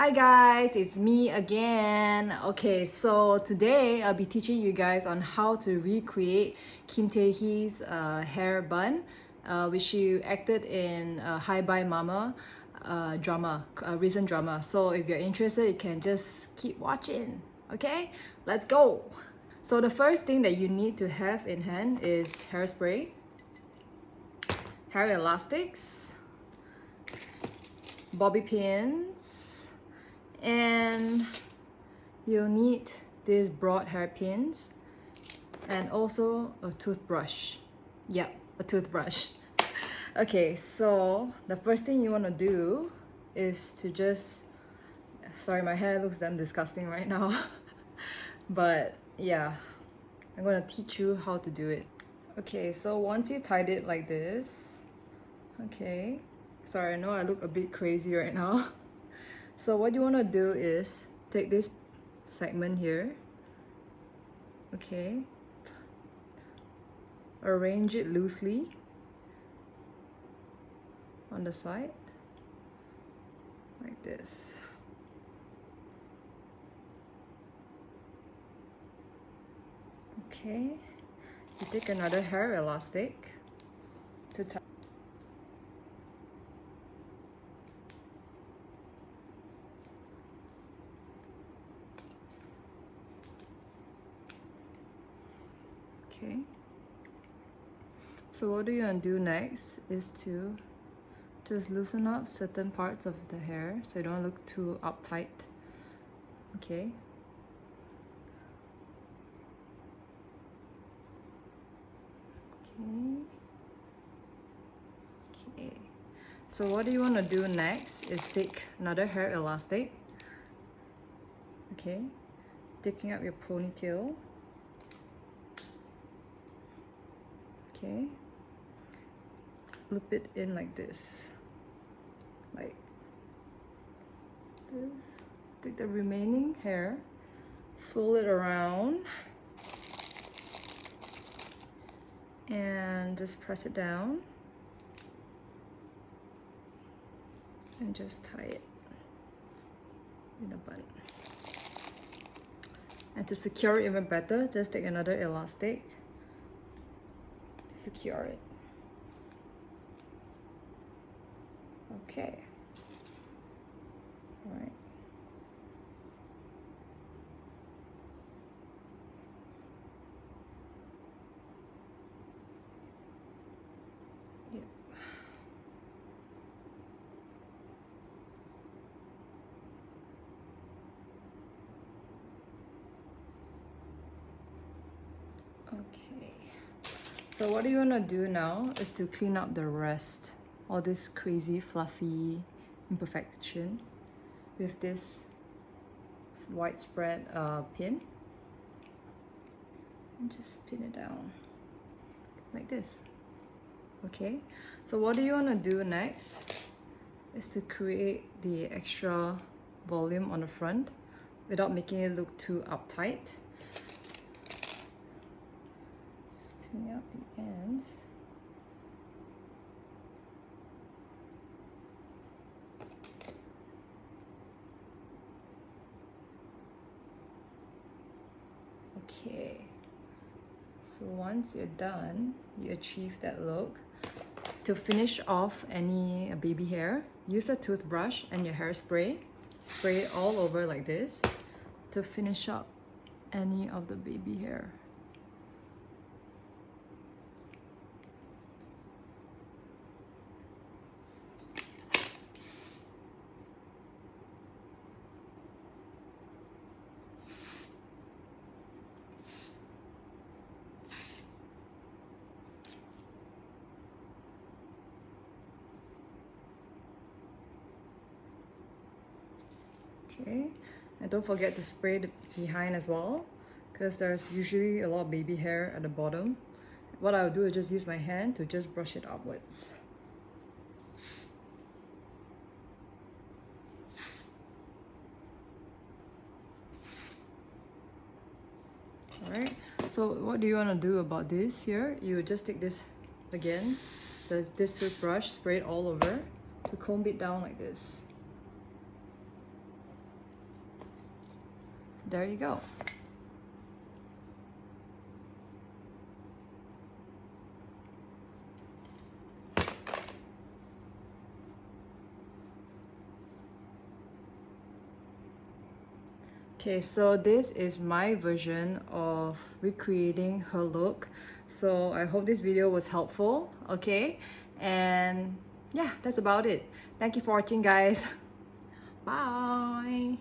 Hi guys, it's me again. Okay, so today I'll be teaching you guys on how to recreate Kim Tae-hee's hair bun, which she acted in Hi Bye Mama drama, recent drama. So if you're interested, you can just keep watching. Okay, let's go. So the first thing that you need to have in hand is hairspray, hair elastics, bobby pins, and you'll need these broad hairpins and also a toothbrush. Yep, a toothbrush. Okay, so the first thing you want to do is to just, sorry, my hair looks damn disgusting right now. But yeah, I'm gonna teach you how to do it. Okay, so once you tied it like this, okay, sorry, I know I look a bit crazy right now. So what you want to do is take this segment here, okay, arrange it loosely on the side like this. Okay, you take another hair elastic to tie. Okay, so what do you want to do next is to just loosen up certain parts of the hair so you don't look too uptight. Okay. Okay. So what do you want to do next is take another hair elastic. Okay. Taking up your ponytail. Okay. Loop it in like this. Like this. Take the remaining hair, swirl it around, and just press it down and just tie it in a bun. And to secure it even better, just take another elastic to secure it. Okay. All right. Yep. Okay. So what you want to do now is to clean up the rest, all this crazy fluffy imperfection with this widespread pin. And just pin it down like this. Okay, so what do you want to do next is to create the extra volume on the front without making it look too uptight. Just clean out the ends. Okay, so once you're done, you achieve that look. To finish off any baby hair, use a toothbrush and your hairspray. Spray it all over like this to finish up any of the baby hair. Okay, and don't forget to spray the behind as well, because there's usually a lot of baby hair at the bottom. What I'll do is just use my hand to just brush it upwards. Alright, so what do you want to do about this here? You just take this again, this toothbrush, spray it all over to comb it down like this. there you go. Okay, so this is my version of recreating her look. So I hope this video was helpful, okay? And yeah, that's about it. Thank you for watching, guys. Bye!